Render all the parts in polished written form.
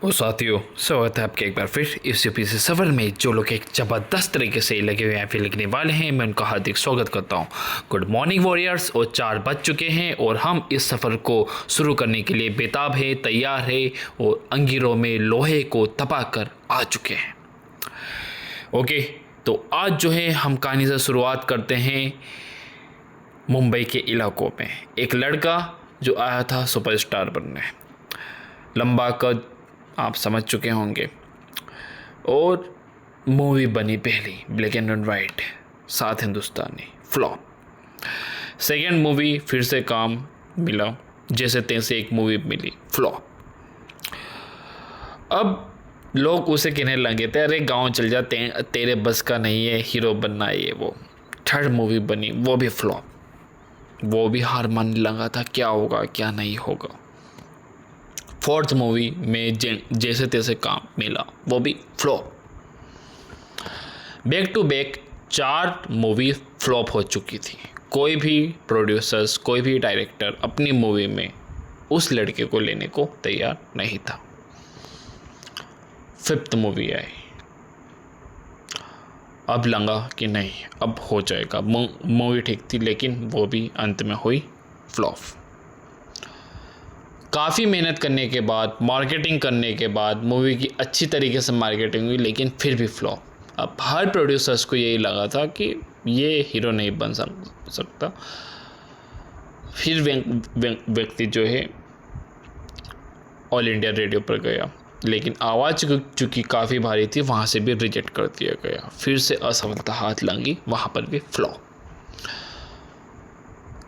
और साथियों, स्वागत है आपके एक बार फिर इस यूपीसी सफ़र में। जो लोग एक ज़बरदस्त तरीके से लगे हुए हैं फिर लिखने वाले हैं, मैं उनका हार्दिक स्वागत करता हूं। Good morning warriors. और 4 बज चुके हैं और हम इस सफ़र को शुरू करने के लिए बेताब है, तैयार है और अंगीरों में लोहे को तपा कर आ चुके हैं। ओके, तो आज जो है हम कहानी से शुरुआत करते हैं। मुंबई के इलाकों में एक लड़का जो आया था सुपरस्टार बनने, लंबा कद, आप समझ चुके होंगे। और मूवी बनी पहली ब्लैक एंड वाइट, साथ हिंदुस्तानी, फ्लॉप। सेकेंड मूवी फिर से काम मिला, जैसे तैसे एक मूवी मिली, फ्लॉप। अब लोग उसे कहने लगे थे, अरे गांव चल जा, तेरे बस का नहीं है हीरो बनना है ये वो। थर्ड मूवी बनी, वो भी फ्लॉप। वो भी हार मानने लगा था, क्या होगा क्या नहीं होगा। फोर्थ मूवी में जैसे तैसे काम मिला, वो भी flop. Back to back 4 movie flop हो चुकी थी। कोई भी प्रोड्यूसर्स, कोई भी डायरेक्टर अपनी मूवी में उस लड़के को लेने को तैयार नहीं था। 5th मूवी आई, अब लगा कि नहीं अब हो जाएगा। मूवी ठीक थी लेकिन वो भी अंत में हुई फ्लॉप। काफ़ी मेहनत करने के बाद, मार्केटिंग करने के बाद मूवी की अच्छी तरीके से मार्केटिंग हुई, लेकिन फिर भी फ्लॉप। अब हर प्रोड्यूसर्स को यही लगा था कि ये हीरो नहीं बन सकता। फिर व्यक्ति जो है ऑल इंडिया रेडियो पर गया, लेकिन आवाज़ चूँकि काफ़ी भारी थी, वहाँ से भी रिजेक्ट कर दिया गया। फिर से असफलता हाथ लगी, वहाँ पर भी फ्लॉप।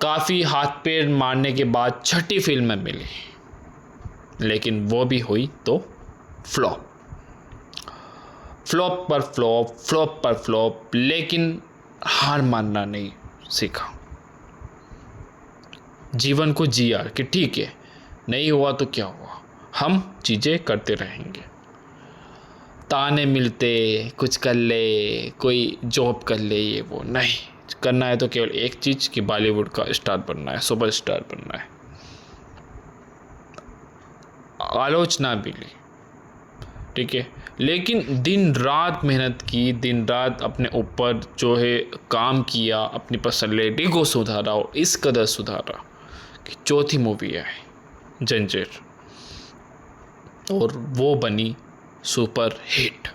काफ़ी हाथ पैर मारने के बाद 6ठी फिल्म मिली, लेकिन वो भी हुई तो फ्लॉप। फ्लॉप पर फ्लॉप, फ्लॉप पर फ्लॉप, लेकिन हार मानना नहीं सीखा। जीवन को जिया कि ठीक है, नहीं हुआ तो क्या हुआ, हम चीज़ें करते रहेंगे। ताने मिलते, कुछ कर ले, कोई जॉब कर ले, ये वो नहीं करना है। तो केवल एक चीज़ कि बॉलीवुड का स्टार बनना है, सुपरस्टार बनना है। आलोचना भी ली, ठीक है, लेकिन दिन रात मेहनत की, दिन रात अपने ऊपर जो है काम किया, अपनी पर्सनैलिटी को सुधारा और इस कदर सुधारा कि 4थी मूवी आई जंजीर, और वो बनी super hit.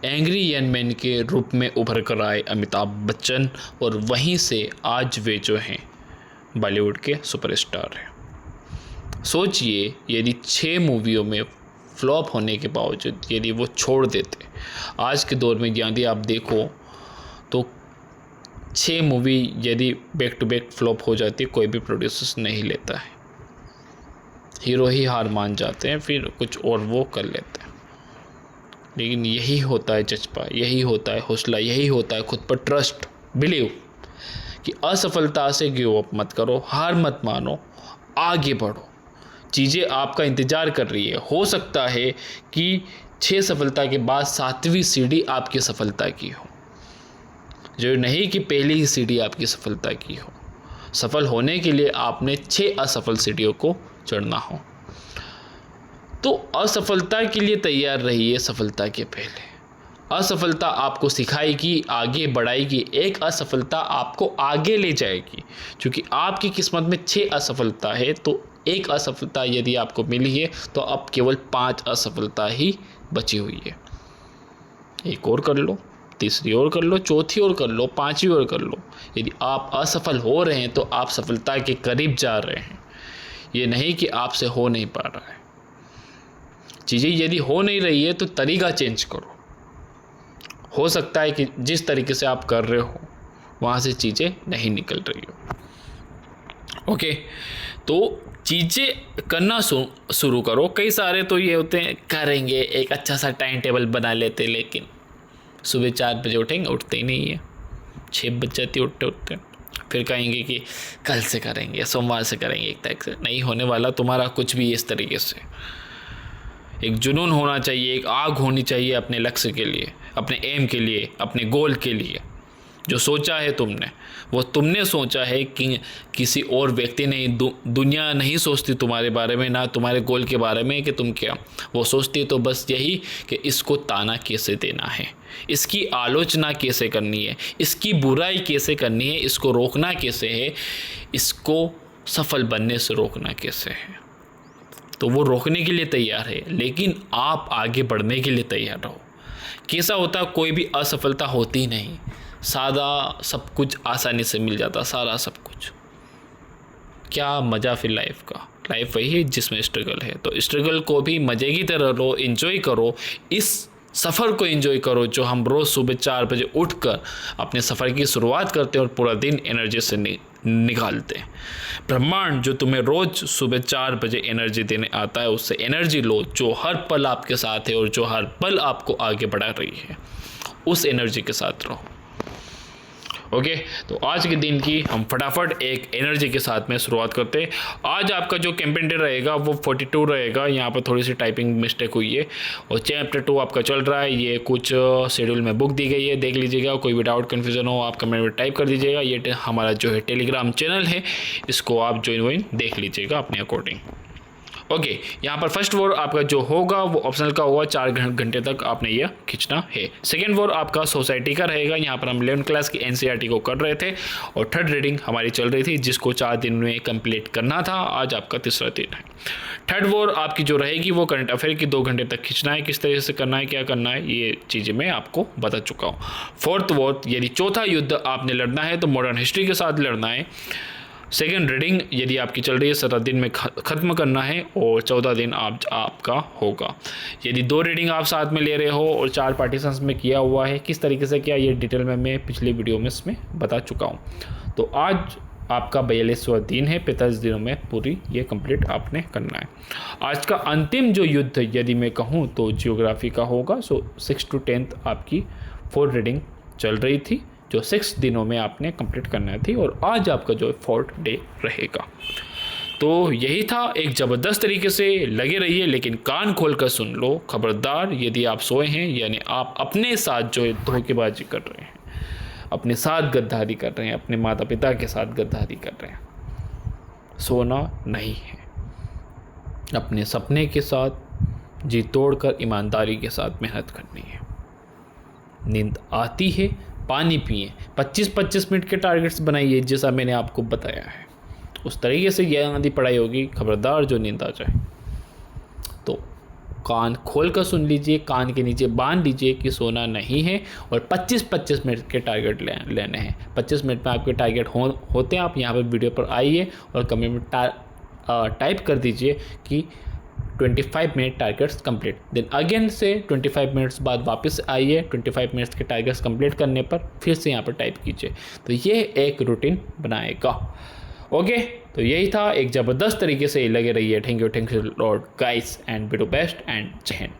Angry young man के रूप में उभर कर आए अमिताभ बच्चन, और वहीं से आज वे जो हैं बॉलीवुड के सुपरस्टार हैं। सोचिए, यदि 6 मूवियों में फ्लॉप होने के बावजूद यदि वो छोड़ देते, आज के दौर में यदि आप देखो तो 6 मूवी यदि बैक टू बैक फ्लॉप हो जाती, कोई भी प्रोड्यूसर नहीं लेता है। हीरो ही हार मान जाते हैं, फिर कुछ और वो कर लेते हैं। लेकिन यही होता है जज्बा, यही होता है हौसला, यही होता है खुद पर ट्रस्ट, बिलीव कि असफलता से गिव अप मत करो, हार मत मानो, आगे बढ़ो। चीज़ें आपका इंतज़ार कर रही है। हो सकता है कि 6 सफलता के बाद 7वीं सीढ़ी आपकी सफलता की हो, जो नहीं कि पहली ही सीढ़ी आपकी सफलता की हो। सफल होने के लिए आपने 6 असफल सीढ़ियों को चढ़ना हो। तो असफलता के लिए तैयार रहिए सफलता के पहले। असफलता आपको सिखाएगी, आगे बढ़ाएगी। एक असफलता आपको आगे ले जाएगी, क्योंकि आपकी किस्मत में 6 असफलता है, तो एक असफलता यदि आपको मिली है तो अब केवल 5 असफलता ही बची हुई है। एक और कर लो, तीसरी और कर लो, चौथी और कर लो, 5वीं और कर लो। यदि आप असफल हो रहे हैं तो आप सफलता के करीब जा रहे हैं। ये नहीं कि आपसे हो नहीं पा रहा है। चीज़ें यदि हो नहीं रही है तो तरीका चेंज करो। हो सकता है कि जिस तरीके से आप कर रहे हो वहाँ से चीज़ें नहीं निकल रही हो। ओके, तो चीज़ें करना शुरू करो। कई सारे तो ये होते हैं, करेंगे, एक अच्छा सा टाइम टेबल बना लेते, लेकिन सुबह 4 बजे उठेंगे, उठते ही नहीं है। 6 बज जाती उठते उठते। फिर कहेंगे कि कल से करेंगे, सोमवार से करेंगे, 1 तारीख से। नहीं होने वाला तुम्हारा कुछ भी इस तरीके से। एक जुनून होना चाहिए, एक आग होनी चाहिए अपने लक्ष्य के लिए, अपने एम के लिए, अपने गोल के लिए। जो सोचा है तुमने, वो तुमने सोचा है कि किसी और व्यक्ति ने, दुनिया नहीं सोचती तुम्हारे बारे में, ना तुम्हारे गोल के बारे में कि तुम क्या, वो सोचती तो बस यही कि इसको ताना कैसे देना है, इसकी आलोचना कैसे करनी है, इसकी बुराई कैसे करनी है, इसको रोकना कैसे है, इसको सफल बनने से रोकना कैसे है। तो वो रोकने के लिए तैयार है, लेकिन आप आगे बढ़ने के लिए तैयार रहो। कैसा होता, कोई भी असफलता होती नहीं, सादा सब कुछ आसानी से मिल जाता, सारा सब कुछ। क्या मज़ा फिर लाइफ का, लाइफ वही है जिसमें स्ट्रगल है। तो स्ट्रगल को भी मज़े की तरह लो, एंजॉय करो, इस सफ़र को एंजॉय करो जो हम रोज़ सुबह 4 बजे उठकर अपने सफ़र की शुरुआत करते हैं और पूरा दिन एनर्जी से निकालते हैं। ब्रह्मांड जो तुम्हें रोज़ सुबह 4 बजे एनर्जी देने आता है, उससे एनर्जी लो जो हर पल आपके साथ है और जो हर पल आपको आगे बढ़ा रही है, उस एनर्जी के साथ रहो। ओके, तो आज के दिन की हम फटाफट एक एनर्जी के साथ में शुरुआत करते हैं। आज आपका जो कैंपेन डे रहेगा वो 42 रहेगा। यहाँ पर थोड़ी सी टाइपिंग मिस्टेक हुई है और चैप्टर 2 आपका चल रहा है। ये कुछ शेड्यूल में बुक दी गई है, देख लीजिएगा। कोई भी डाउट कन्फ्यूजन हो आप कमेंट में टाइप कर दीजिएगा। ये हमारा जो है टेलीग्राम चैनल है, इसको आप ज्वाइन देख लीजिएगा अपने अकॉर्डिंग। ओके, यहाँ पर फर्स्ट वॉर आपका जो होगा वो ऑप्शनल का होगा, 4 घंटे तक आपने यह खींचना है। सेकेंड वॉर आपका सोसाइटी का रहेगा। यहाँ पर हम 11th क्लास की NCERT को कर रहे थे और थर्ड रीडिंग हमारी चल रही थी जिसको 4 दिन में कंप्लीट करना था। आज आपका तीसरा दिन है। थर्ड वॉर आपकी जो रहेगी वो करंट अफेयर की 2 घंटे तक खींचना है। किस तरीके से करना है, क्या करना है, ये चीज़ें मैं आपको बता चुका हूँ। फोर्थ वॉर यदि चौथा युद्ध आपने लड़ना है तो मॉडर्न हिस्ट्री के साथ लड़ना है। सेकेंड रीडिंग यदि आपकी चल रही है 17 दिन में ख़त्म करना है और 14 दिन आपका होगा। यदि 2 रीडिंग आप साथ में ले रहे हो और 4 पार्टीशंस में किया हुआ है, किस तरीके से किया ये डिटेल में मैं पिछली वीडियो में इसमें बता चुका हूँ। तो आज आपका 42वां दिन है, 45 दिनों में पूरी ये कंप्लीट आपने करना है। आज का अंतिम जो युद्ध यदि मैं कहूँ तो जियोग्राफी का होगा। 6 to 10 आपकी 4 रीडिंग चल रही थी जो 6 दिनों में आपने कंप्लीट करना थी और आज आपका जो 4th डे रहेगा। तो यही था, एक ज़बरदस्त तरीके से लगे रहिए लेकिन कान खोल कर सुन लो। खबरदार यदि आप सोए हैं यानी आप अपने साथ जो है धोखेबाजी कर रहे हैं, अपने साथ गद्दारी कर रहे हैं, अपने माता पिता के साथ गद्दारी कर रहे हैं। सोना नहीं है, अपने सपने के साथ जी तोड़कर ईमानदारी के साथ मेहनत करनी है। नींद आती है, पानी पिए, 25-25 मिनट के टारगेट्स बनाइए जैसा मैंने आपको बताया है। उस तरीके से यह आधी पढ़ाई होगी। खबरदार जो नींद आ जाए तो कान खोल कर सुन लीजिए, कान के नीचे बांध लीजिए कि सोना नहीं है और 25-25 मिनट के टारगेट लेने हैं। 25 मिनट में आपके टारगेट होते हैं। आप यहाँ पर वीडियो पर आइए और कमेंट में टाइप कर दीजिए कि 25 minute targets complete. Then again से 25 मिनट्स बाद वापस आइए, 25 मिनट्स के टारगेट्स कंप्लीट करने पर फिर से यहाँ पर टाइप कीजिए। तो ये एक रूटीन बनाएगा। ओके, तो यही था, एक ज़बरदस्त तरीके से लगे रहिए। Thank you lord guys and be to best एंड जय हिंद।